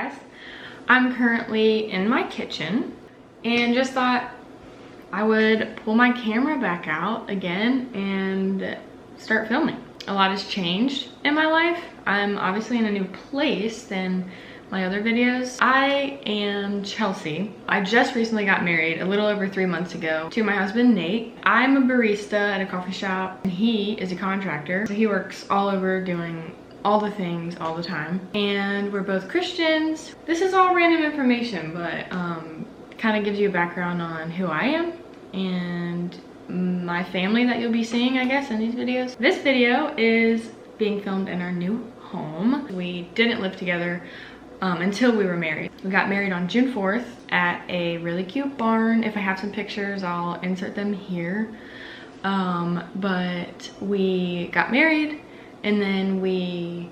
guys. I'm currently in my kitchen and just thought I would pull my camera back out again and start filming. A lot has changed in my life. I'm obviously in a new place than my other videos. I am Chelsea. I just recently got married a little over 3 months ago to my husband, Nate. I'm a barista at a coffee shop and he is a contractor. So he works all over doing all the things all the time. And we're both Christians. This is all random information, but kind of gives you a background on who I am and my family that you'll be seeing, I guess, in these videos. This video is being filmed in our new home. We didn't live together until we were married. We got married on June 4th at a really cute barn. If I have some pictures, I'll insert them here. But we got married and then we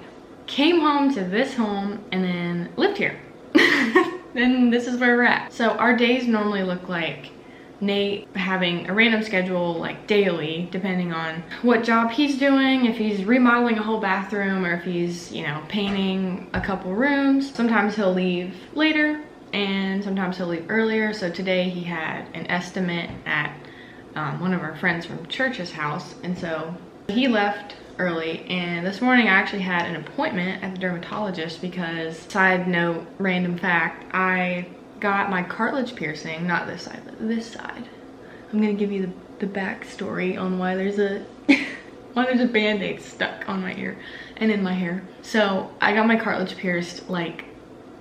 came home to this home and then lived here. And this is where we're at. So our days normally look like Nate having a random schedule, like daily, depending on what job he's doing, if he's remodeling a whole bathroom or if he's, you know, painting a couple rooms. Sometimes he'll leave later and sometimes he'll leave earlier. So today he had an estimate at one of our friends from church's house, and so he left early. And this morning I actually had an appointment at the dermatologist because, side note, random fact, I got my cartilage piercing, not this side, but this side. I'm gonna give you the backstory on why there's a band-aid stuck on my ear and in my hair. So I got my cartilage pierced like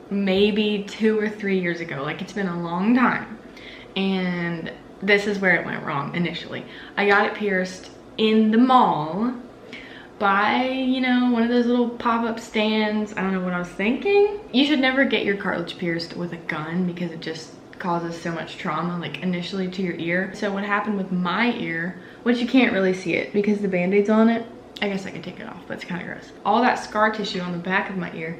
maybe 2 or 3 years ago. Like, it's been a long time. And this is where it went wrong initially. I got it pierced in the mall by, you know, one of those little pop-up stands. I don't know what I was thinking. You should never get your cartilage pierced with a gun because it just causes so much trauma, like initially to your ear. So what happened with my ear, which you can't really see it because the band-aid's on it. I guess I could take it off, but it's kind of gross. All that scar tissue on the back of my ear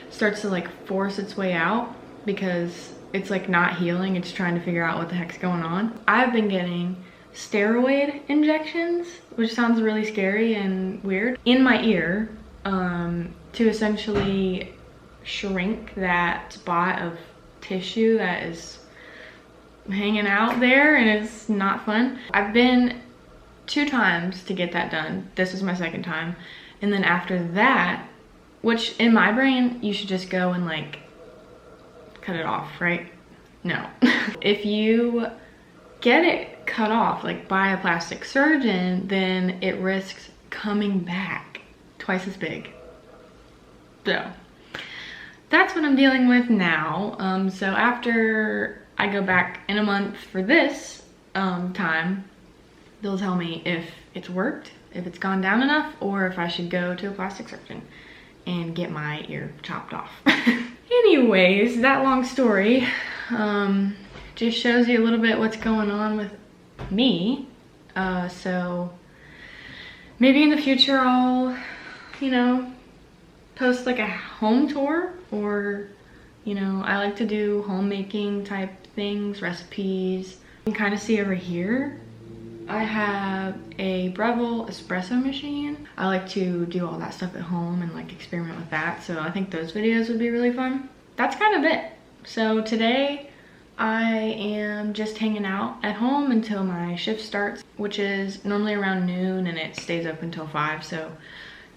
starts to like force its way out because it's like not healing. It's trying to figure out what the heck's going on. I've been getting steroid injections, which sounds really scary and weird, in my ear to essentially shrink that spot of tissue that is hanging out there, and it's not fun. I've been 2 times to get that done. This was my 2nd time. And then after that, which in my brain, you should just go and like cut it off, right? No. If you get it cut off like by a plastic surgeon, then it risks coming back twice as big. So that's what I'm dealing with now. So after I go back in a month for this time, they'll tell me if it's worked, if it's gone down enough, or if I should go to a plastic surgeon and get my ear chopped off. Anyways, that long story just shows you a little bit what's going on with me. So maybe in the future I'll, you know, post like a home tour, or, you know, I like to do homemaking type things, recipes. You can kind of see over here, I have a Breville espresso machine. I like to do all that stuff at home and like experiment with that. So I think those videos would be really fun. That's kind of it. So today I am just hanging out at home until my shift starts, which is normally around noon, and it stays open until 5. So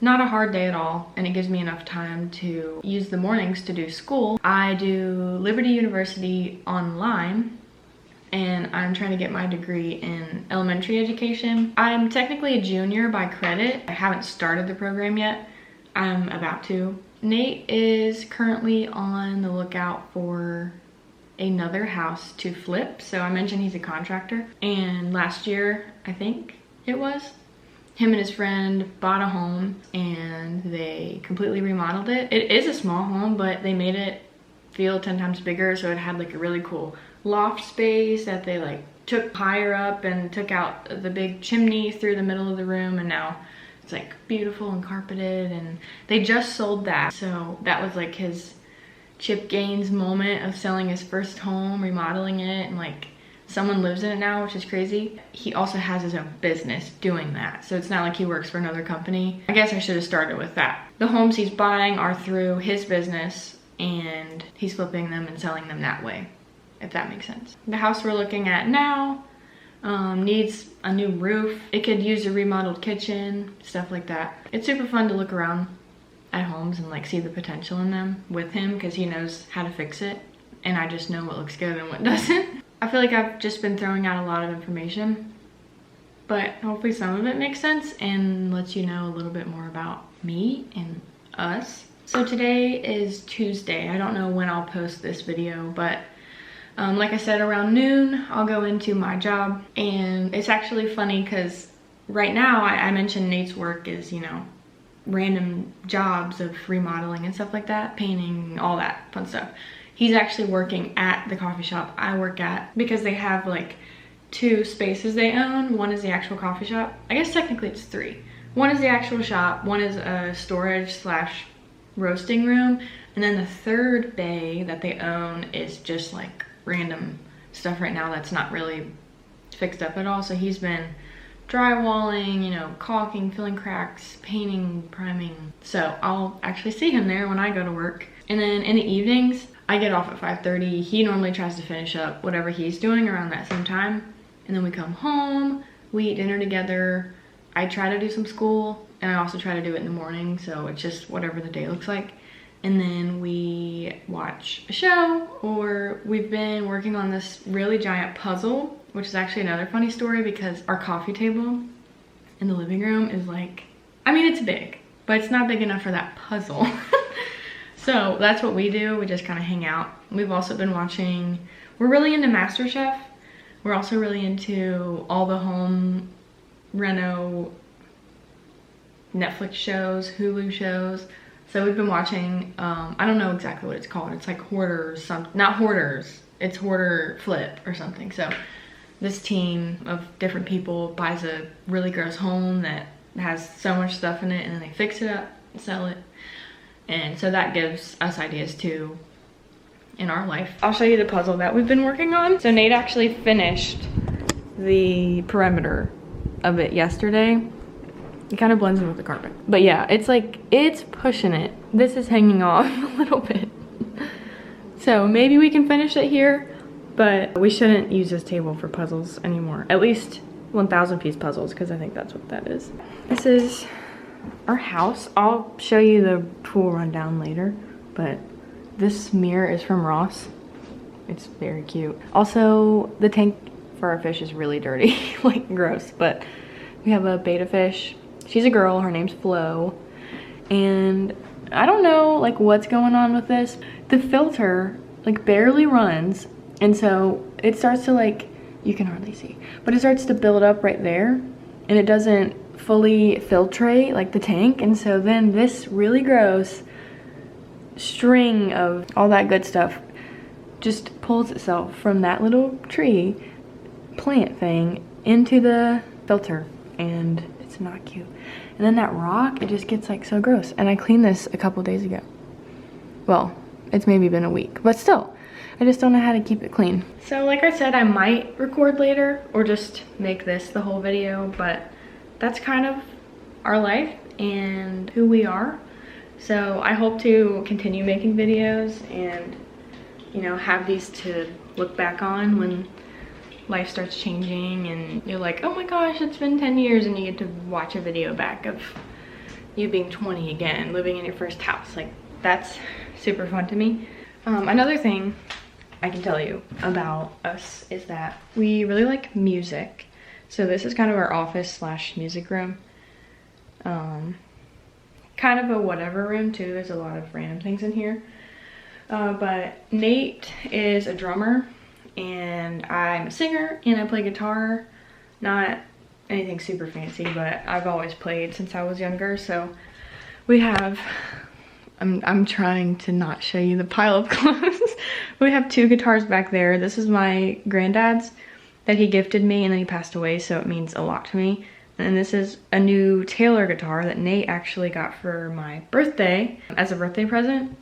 not a hard day at all, and it gives me enough time to use the mornings to do school. I do Liberty University online, and I'm trying to get my degree in elementary education. I'm technically a junior by credit. I haven't started the program yet. I'm about to. Nate is currently on the lookout for another house to flip. So I mentioned he's a contractor, and last year, I think it was, him and his friend bought a home and they completely remodeled it. It is a small home, but they made it feel 10 times bigger. So it had like a really cool loft space that they like took higher up and took out the big chimney through the middle of the room, and now it's like beautiful and carpeted, and they just sold that. So that was like his Chip Gaines moment of selling his first home, remodeling it, and like someone lives in it now, which is crazy. He also has his own business doing that, so it's not like he works for another company. I guess I should have started with that. The homes he's buying are through his business, and he's flipping them and selling them that way, if that makes sense. The house we're looking at now needs a new roof. It could use a remodeled kitchen, stuff like that. It's super fun to look around at homes and like see the potential in them with him, because he knows how to fix it and I just know what looks good and what doesn't. I feel like I've just been throwing out a lot of information, but hopefully some of it makes sense and lets you know a little bit more about me and us. So today is Tuesday. I don't know when I'll post this video, but like I said, around noon, I'll go into my job. And it's actually funny because right now I mentioned Nate's work is, you know, random jobs of remodeling and stuff like that, painting, all that fun stuff. He's actually working at the coffee shop I work at, because they have like 2 spaces they own. One is the actual coffee shop. I guess technically it's 3. One is the actual shop, one is a storage / roasting room, and then the 3rd bay that they own is just like random stuff right now that's not really fixed up at all. So he's been drywalling, you know, caulking, filling cracks, painting, priming. So I'll actually see him there when I go to work. And then in the evenings, I get off at 5:30. He normally tries to finish up whatever he's doing around that same time. And then we come home, we eat dinner together. I try to do some school, and I also try to do it in the morning, so it's just whatever the day looks like. And then we watch a show, or we've been working on this really giant puzzle, which is actually another funny story because our coffee table in the living room is like, I mean, it's big, but it's not big enough for that puzzle. So that's what we do. We just kind of hang out. We've also been watching, we're really into MasterChef. We're also really into all the home reno Netflix shows, Hulu shows. So we've been watching, I don't know exactly what it's called. It's like Hoarders, not Hoarders. It's Hoarder Flip or something. So this team of different people buys a really gross home that has so much stuff in it, and then they fix it up and sell it. And so that gives us ideas too in our life. I'll show you the puzzle that we've been working on. So Nate actually finished the perimeter of it yesterday. It kind of blends in with the carpet. But yeah, it's like, it's pushing it. This is hanging off a little bit. So maybe we can finish it here, but we shouldn't use this table for puzzles anymore. At least 1,000 piece puzzles, because I think that's what that is. This is our house. I'll show you the pool rundown later, but this mirror is from Ross. It's very cute. Also, the tank for our fish is really dirty, like gross, but we have a betta fish. She's a girl, her name's Flo, and I don't know like what's going on with this. The filter like barely runs, and so it starts to like, you can hardly see, but it starts to build up right there, and it doesn't fully filtrate like the tank, and so then this really gross string of all that good stuff just pulls itself from that little tree plant thing into the filter, and it's not cute. And then that rock, it just gets like so gross. And I cleaned this a couple days ago. Well, it's maybe been a week, but still, I just don't know how to keep it clean. So like I said, I might record later or just make this the whole video, but that's kind of our life and who we are. So I hope to continue making videos and, you know, have these to look back on when life starts changing and you're like, oh my gosh, it's been 10 years, and you get to watch a video back of you being 20 again, living in your first house. Like, that's super fun to me. Another thing I can tell you about us is that we really like music. So this is kind of our office / music room. Kind of a whatever room too. There's a lot of random things in here. But Nate is a drummer, and I'm a singer, and I play guitar. Not anything super fancy, but I've always played since I was younger. So we have, I'm trying to not show you the pile of clothes. We have 2 guitars back there. This is my granddad's that he gifted me, and then he passed away, so it means a lot to me. And this is a new Taylor guitar that Nate actually got for my birthday as a birthday present,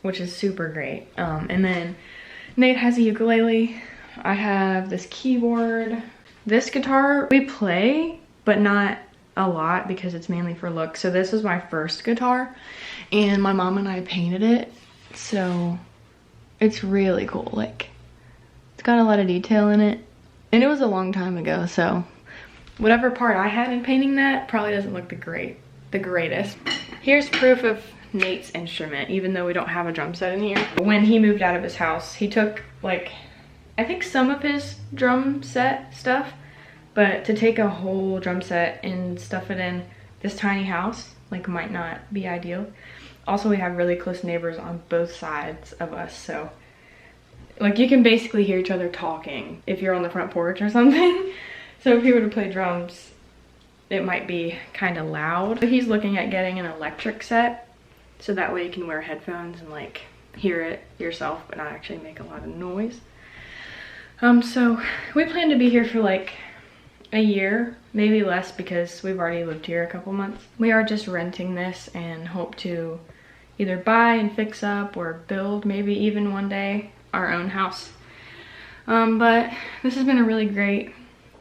which is super great. And then Nate has a ukulele. I have this keyboard. This guitar we play, but not a lot because it's mainly for looks. So this is my first guitar, and my mom and I painted it So it's really cool. Like, it's got a lot of detail in it. And it was a long time ago, so whatever part I had in painting that probably doesn't look the greatest. Here's proof of Nate's instrument, even though we don't have a drum set in here. When he moved out of his house, he took, like, I think some of his drum set stuff, but to take a whole drum set and stuff it in this tiny house, like, might not be ideal. Also, we have really close neighbors on both sides of us, so like you can basically hear each other talking if you're on the front porch or something. So if he were to play drums, it might be kind of loud. But he's looking at getting an electric set, so that way you can wear headphones and like hear it yourself but not actually make a lot of noise. So we plan to be here for like a year, maybe less, because we've already lived here a couple months. We are just renting this and hope to either buy and fix up or build, maybe even one day, our own house. But this has been a really great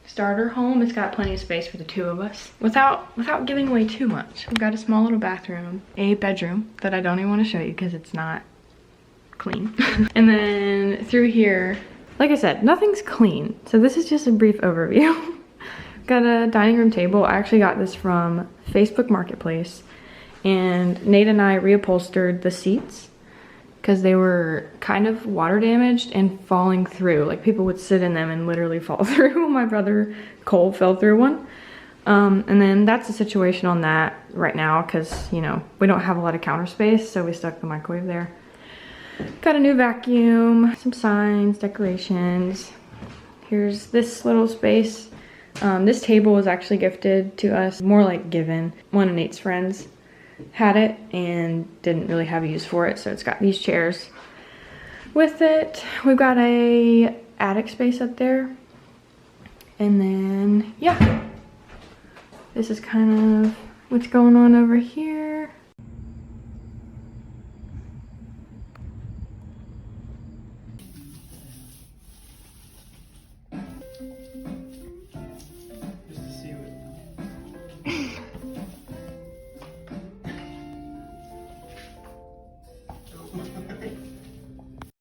starter home. It's got plenty of space for the two of us without giving away too much. We've got a small little bathroom, a bedroom that I don't even want to show you because it's not clean. And then through here, like I said, nothing's clean. So this is just a brief overview. Got a dining room table. I actually got this from Facebook Marketplace, and Nate and I reupholstered the seats because they were kind of water damaged and falling through. Like, people would sit in them and literally fall through. My brother Cole fell through one. And then that's the situation on that right now because, you know, we don't have a lot of counter space, so we stuck the microwave there. Got a new vacuum, some signs, decorations. Here's this little space. This table was actually gifted to us, more like given. One of Nate's friends had it and didn't really have a use for it, so it's got these chairs with it. We've got a attic space up there, and then yeah, this is kind of what's going on over here.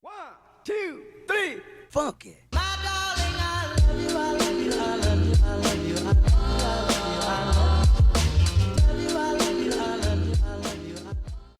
One, two, three, funky.